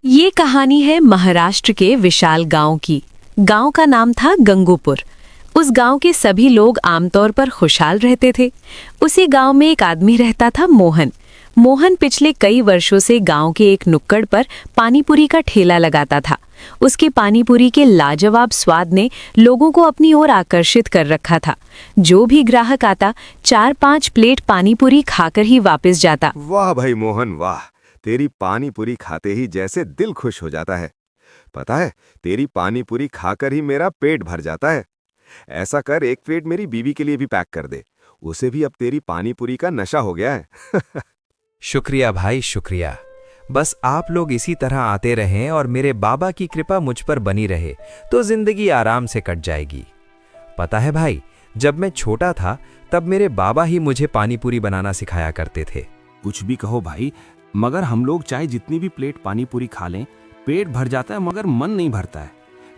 ये कहानी है महाराष्ट्र के विशाल गांव की। गांव का नाम था गंगूपुर। उस गांव के सभी लोग आमतौर पर खुशहाल रहते थे। उसी गांव में एक आदमी रहता था, मोहन। मोहन पिछले कई वर्षों से गांव के एक नुक्कड़ पर पानीपुरी का ठेला लगाता था। उसके पानीपुरी के लाजवाब स्वाद ने लोगों को अपनी ओर आकर्षित कर रखा था। जो भी ग्राहक आता 4-5 प्लेट पानीपुरी खाकर ही वापस जाता। वाह भाई मोहन वाह, तेरी पानीपुरी खाते ही जैसे दिल खुश हो जाता है। पता है, तेरी पानीपुरी खाकर ही मेरा पेट भर जाता है। ऐसा कर, एक प्लेट मेरी बीवी के लिए भी पैक कर दे। उसे भी अब तेरी पानीपुरी का नशा हो गया है। शुक्रिया भाई, शुक्रिया। बस आप लोग इसी तरह आते रहें और मेरे बाबा की कृपा मुझ पर बनी रहे तो जिंदगी आराम से कट जाएगी। पता है भाई, जब मैं छोटा था तब मेरे बाबा ही मुझे पानीपुरी बनाना सिखाया करते थे। कुछ भी कहो भाई, मगर हम लोग चाहे जितनी भी प्लेट पानीपुरी खा लें, पेट भर जाता है मगर मन नहीं भरता है।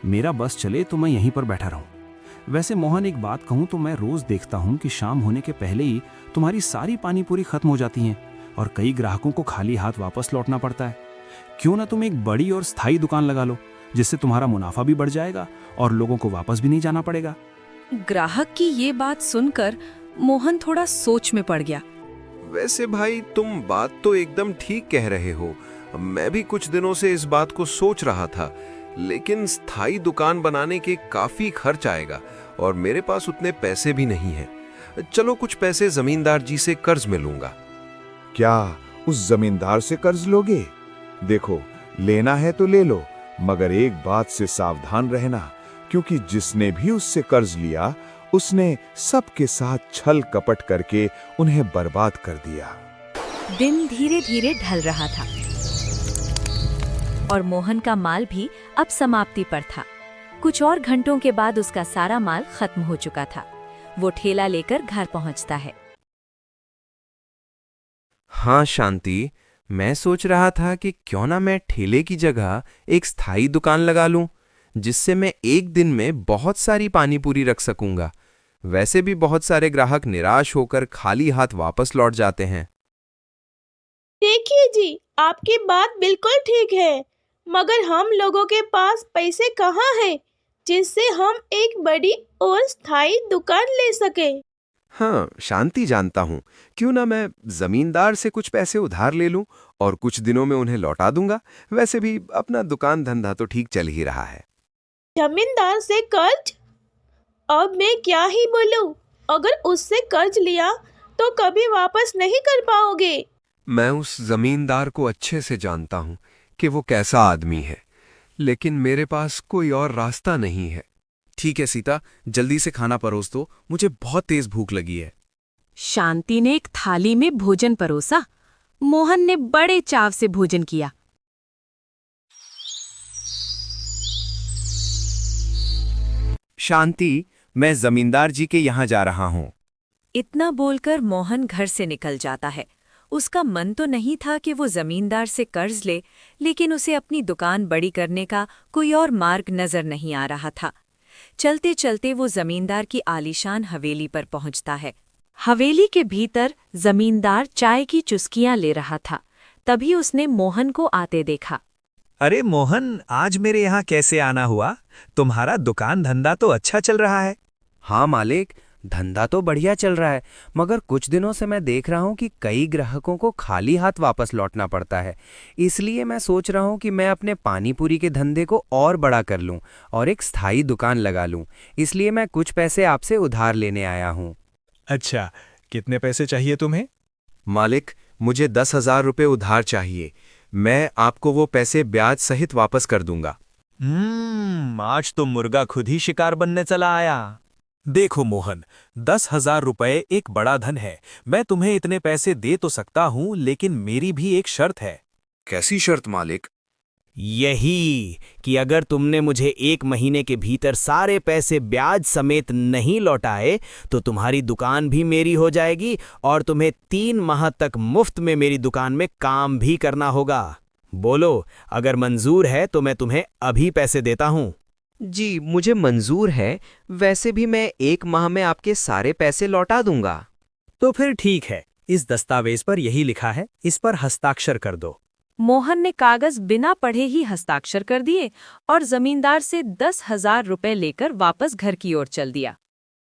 मेरा बस चले तो मैं यहीं पर बैठा रहूं। वैसे मोहन, एक बात कहूं तो मैं रोज देखता हूं कि शाम होने के पहले ही तुम्हारी सारी पानीपुरी खत्म हो जाती हैं और कई ग्राहकों को खाली हाथ वापस लौटना पड़ता है। क्यों ना तुम एक बड़ी और स्थायी दुकान लगा लो, जिससे तुम्हारा मुनाफा भी बढ़ जाएगा और लोगों को वापस भी नहीं जाना पड़ेगा। ग्राहक की ये बात सुनकर मोहन थोड़ा सोच में पड़ गया। वैसे भाई, तुम बात तो एकदम ठीक कह रहे हो। मैं भी कुछ दिनों से इस बात को सोच रहा था, लेकिन स्थायी दुकान बनाने के काफी खर्च आएगा और मेरे पास उतने पैसे भी नहीं हैं। चलो, कुछ पैसे जमींदार जी से कर्ज में लूंगा। क्या उस जमींदार से कर्ज लोगे? देखो, लेना है तो ले लो, मगर एक बात से सावधान रहना, क्योंकि जिसने भी उससे कर्ज लिया उसने सबके साथ छल कपट करके उन्हें बर्बाद कर दिया। दिन धीरे धीरे ढल रहा था और मोहन का माल भी अब समाप्ति पर था। कुछ और घंटों के बाद उसका सारा माल खत्म हो चुका था। वो ठेला लेकर घर पहुंचता है। हाँ शांति, मैं सोच रहा था कि क्यों ना मैं ठेले की जगह एक स्थायी दुकान लगा लूं, जिससे मैं एक दिन में बहुत सारी पानीपुरी रख सकूंगा। वैसे भी बहुत सारे ग्राहक निराश होकर खाली हाथ वापस लौट जाते हैं। देखिए जी, आपकी बात बिल्कुल ठीक है, मगर हम लोगों के पास पैसे कहाँ हैं जिससे हम एक बड़ी और स्थायी दुकान ले सके। हाँ शांति, जानता हूँ। क्यों ना मैं जमींदार से कुछ पैसे उधार ले लूं और कुछ दिनों में उन्हें लौटा दूंगा। वैसे भी अपना दुकान धंधा तो ठीक चल ही रहा है। जमींदार से कर्ज? अब मैं क्या ही बोलूं, अगर उससे कर्ज लिया तो कभी वापस नहीं कर पाओगे। मैं उस जमींदार को अच्छे से जानता हूँ कि वो कैसा आदमी है, लेकिन मेरे पास कोई और रास्ता नहीं है। ठीक है सीता, जल्दी से खाना परोस दो, मुझे बहुत तेज भूख लगी है। शांति ने एक थाली में भोजन परोसा। मोहन ने बड़े चाव से भोजन किया। शांति, मैं जमींदार जी के यहाँ जा रहा हूँ। इतना बोलकर मोहन घर से निकल जाता है। उसका मन तो नहीं था कि वो जमींदार से कर्ज ले, लेकिन उसे अपनी दुकान बड़ी करने का कोई और मार्ग नजर नहीं आ रहा था। चलते चलते वो जमींदार की आलीशान हवेली पर पहुंचता है। हवेली के भीतर जमींदार चाय की चुस्कियां ले रहा था। तभी उसने मोहन को आते देखा। अरे मोहन, आज मेरे यहाँ कैसे आना हुआ? तुम्हारा दुकान धंधा तो अच्छा चल रहा है। हाँ मालिक, धंधा तो बढ़िया चल रहा है, मगर कुछ दिनों से मैं देख रहा हूँ कि कई ग्राहकों को खाली हाथ वापस लौटना पड़ता है। इसलिए मैं सोच रहा हूँ कि मैं अपने पानीपुरी के धंधे को और बड़ा कर लूँ और एक स्थायी दुकान लगा लूँ। इसलिए मैं कुछ पैसे आपसे उधार लेने आया हूँ। अच्छा, कितने पैसे चाहिए तुम्हें? मालिक, मुझे 10,000 रुपये उधार चाहिए। मैं आपको वो पैसे ब्याज सहित वापस कर दूंगा। आज तो मुर्गा खुद ही शिकार बनने चला आया। देखो मोहन, 10,000 रुपए एक बड़ा धन है। मैं तुम्हें इतने पैसे दे तो सकता हूँ, लेकिन मेरी भी एक शर्त है। कैसी शर्त मालिक? यही कि अगर तुमने मुझे 1 महीने के भीतर सारे पैसे ब्याज समेत नहीं लौटाए तो तुम्हारी दुकान भी मेरी हो जाएगी और तुम्हें 3 माह तक मुफ्त में मेरी दुकान में काम भी करना होगा। बोलो, अगर मंजूर है तो मैं तुम्हें अभी पैसे देता हूँ। जी, मुझे मंजूर है। वैसे भी मैं 1 माह में आपके सारे पैसे लौटा दूंगा। तो फिर ठीक है, इस दस्तावेज पर यही लिखा है, इस पर हस्ताक्षर कर दो। मोहन ने कागज बिना पढ़े ही हस्ताक्षर कर दिए और जमींदार से 10,000 रुपए लेकर वापस घर की ओर चल दिया।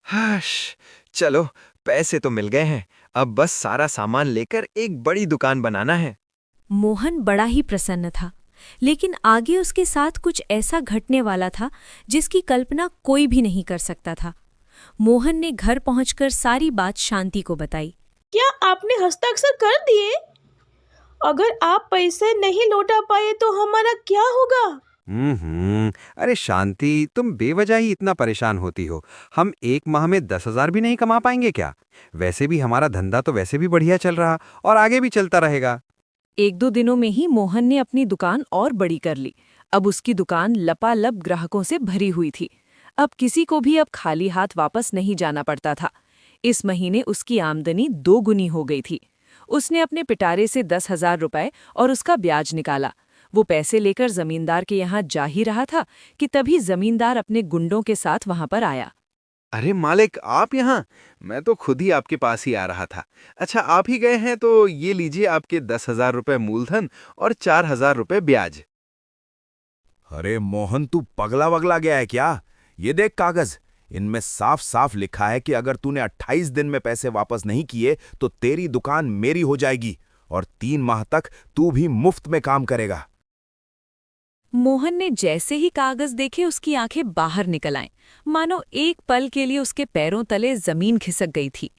हाश, चलो पैसे तो मिल गए हैं, अब बस सारा सामान लेकर एक बड़ी दुकान बनाना है। मोहन बड़ा ही प्रसन्न था, लेकिन आगे उसके साथ कुछ ऐसा घटने वाला था जिसकी कल्पना कोई भी नहीं कर सकता था। मोहन ने घर पहुंचकर सारी बात शांति को बताई। क्या आपने हस्ताक्षर कर दिए? अगर आप पैसे नहीं लौटा पाए तो हमारा क्या होगा? अरे शांति, तुम बेवजह ही इतना परेशान होती हो। हम एक माह में 10,000 भी नहीं कमा पाएंगे क्या? वैसे भी हमारा धंधा तो वैसे भी बढ़िया चल रहा और आगे भी चलता रहेगा। 1-2 दिनों में ही मोहन ने अपनी दुकान और बड़ी कर ली। अब उसकी दुकान लपालप ग्राहकों से भरी हुई थी। अब किसी को भी अब खाली हाथ वापस नहीं जाना पड़ता था। इस महीने उसकी आमदनी 2 गुनी हो गई थी। उसने अपने पिटारे से 10,000 रुपए और उसका ब्याज निकाला। वो पैसे लेकर जमींदार के यहाँ जा ही रहा था कि तभी जमींदार अपने गुंडों के साथ वहां पर आया। अरे मालिक, आप यहाँ? मैं तो खुद ही आपके पास ही आ रहा था। अच्छा, आप ही गए हैं तो ये लीजिए आपके 10,000 रुपए मूलधन और 4,000 रुपए ब्याज। अरे मोहन, तू पगला वगला गया है क्या? ये देख कागज, इनमें साफ साफ लिखा है कि अगर तूने 28 दिन में पैसे वापस नहीं किए तो तेरी दुकान मेरी हो जाएगी और 3 माह तक तू भी मुफ्त में काम करेगा। मोहन ने जैसे ही कागज देखे उसकी आंखें बाहर निकल आईं, मानो एक पल के लिए उसके पैरों तले जमीन खिसक गई थी।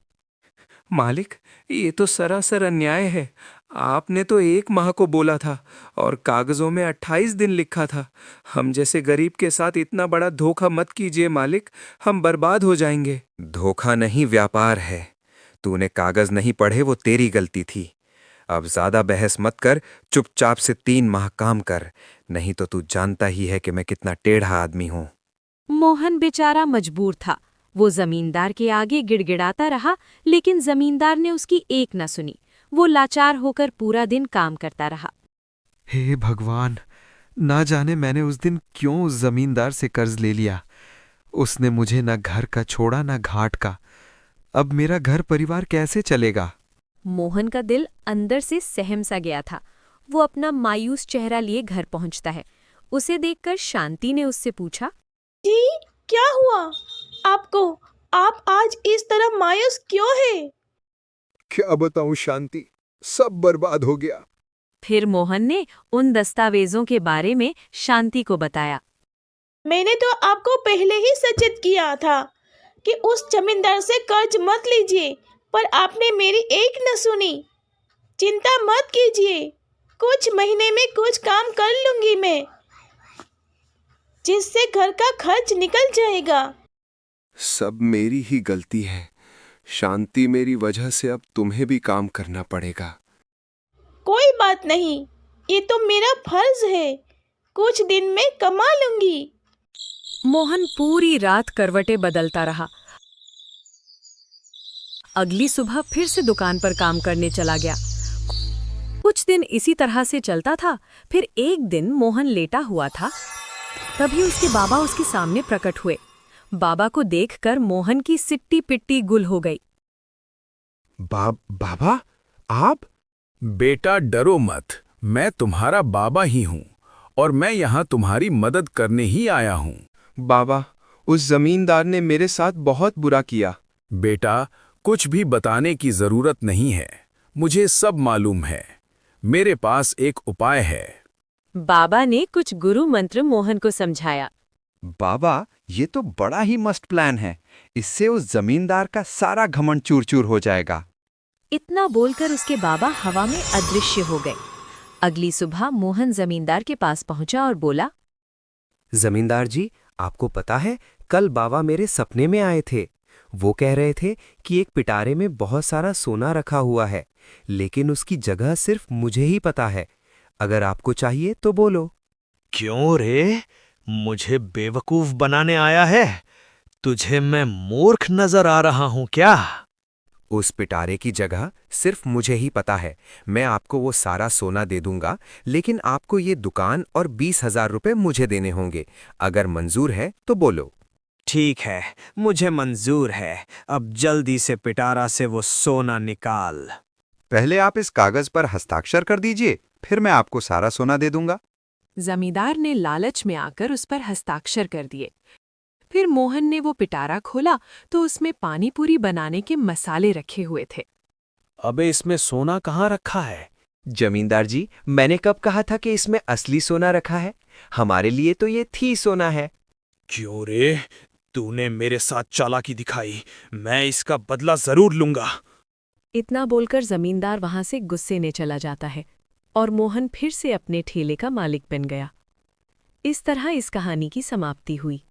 मालिक, ये तो सरासर अन्याय है। आपने तो 1 माह को बोला था और कागजों में 28 दिन लिखा था। हम जैसे गरीब के साथ इतना बड़ा धोखा मत कीजिए मालिक, हम बर्बाद हो जाएंगे। धोखा नहीं, व्यापार है। तूने कागज नहीं पढ़े, वो तेरी गलती थी। अब ज्यादा बहस मत कर, चुपचाप से 3 माह काम कर, नहीं तो तू जानता ही है कि मैं कितना टेढ़ा आदमी हूँ। मोहन बेचारा मजबूर था। वो जमींदार के आगे गिड़गिड़ाता रहा, लेकिन जमींदार ने उसकी एक न सुनी। वो लाचार होकर पूरा दिन काम करता रहा। हे भगवान, ना जाने मैंने उस दिन क्यों उस जमींदार से कर्ज ले लिया। उसने मुझे न घर का छोड़ा न घाट का। अब मेरा घर परिवार कैसे चलेगा? मोहन का दिल अंदर से सहम सा गया था। वो अपना मायूस चेहरा लिए घर पहुंचता है। उसे देखकर शांति ने उससे पूछा, जी, क्या हुआ आपको? आप आज इस तरह मायूस क्यों है? क्या बताऊं शांति, सब बर्बाद हो गया। फिर मोहन ने उन दस्तावेजों के बारे में शांति को बताया। मैंने तो आपको पहले ही सचेत किया था कि उस जमींदार से कर्ज मत लीजिए, पर आपने मेरी एक न सुनी। चिंता मत कीजिए, कुछ महीने में कुछ काम कर लूंगी मैं, जिससे घर का खर्च निकल जाएगा। सब मेरी ही गलती है शांति, मेरी वजह से अब तुम्हें भी काम करना पड़ेगा। कोई बात नहीं, ये तो मेरा फर्ज है। कुछ दिन में कमा लूंगी। मोहन पूरी रात करवटें बदलता रहा। अगली सुबह फिर से दुकान पर काम करने चला गया। कुछ दिन इसी तरह से चलता था। फिर एक दिन मोहन लेटा हुआ था, तभी उसके बाबा उसके सामने प्रकट हुए। बाबा को देखकर मोहन की सिट्टी पिट्टी गुल हो गई। बाबा, आप? बेटा डरो मत, मैं तुम्हारा बाबा ही हूँ और मैं यहाँ तुम्हारी मदद करने ही आया हूँ। बाबा, उस जमींदार ने मेरे साथ बहुत बुरा किया। बेटा, कुछ भी बताने की जरूरत नहीं है, मुझे सब मालूम है। मेरे पास एक उपाय है। बाबा ने कुछ गुरु मंत्र मोहन को समझाया। बाबा, ये तो बड़ा ही मस्त प्लान है। इससे उस जमींदार का सारा घमंड चूर-चूर हो जाएगा। इतना बोलकर उसके बाबा हवा में अदृश्य हो गए। अगली सुबह मोहन जमींदार के पास पहुंचा और बोला, जमींदार जी, आपको पता है, कल बाबा मेरे सपने में आए थे। वो कह रहे थे कि एक पिटारे में बहुत सारा सोना रखा हुआ है, लेकिन उसकी जगह सिर्फ मुझे ही पता है। अगर आपको चाहिए तो बोलो। क्यों रे, मुझे बेवकूफ बनाने आया है? तुझे मैं मूर्ख नजर आ रहा हूं क्या? उस पिटारे की जगह सिर्फ मुझे ही पता है। मैं आपको वो सारा सोना दे दूंगा, लेकिन आपको ये दुकान और 20,000 रुपए मुझे देने होंगे। अगर मंजूर है तो बोलो। ठीक है, मुझे मंजूर है। अब जल्दी से पिटारा से वो सोना निकाल। पहले आप इस कागज पर हस्ताक्षर कर दीजिए, फिर मैं आपको सारा सोना दे दूंगा। जमींदार ने लालच में आकर उस पर हस्ताक्षर कर दिए। फिर मोहन ने वो पिटारा खोला तो उसमें पानी पूरी बनाने के मसाले रखे हुए थे। अबे इसमें सोना कहाँ रखा है? जमींदार जी, मैंने कब कहा था कि इसमें असली सोना रखा है? हमारे लिए तो ये थी सोना है। क्यों रे, तूने मेरे साथ चालाकी दिखाई, मैं इसका बदला जरूर लूंगा। इतना बोलकर जमींदार वहां से गुस्से ने चला जाता है और मोहन फिर से अपने ठेले का मालिक बन गया। इस तरह इस कहानी की समाप्ति हुई।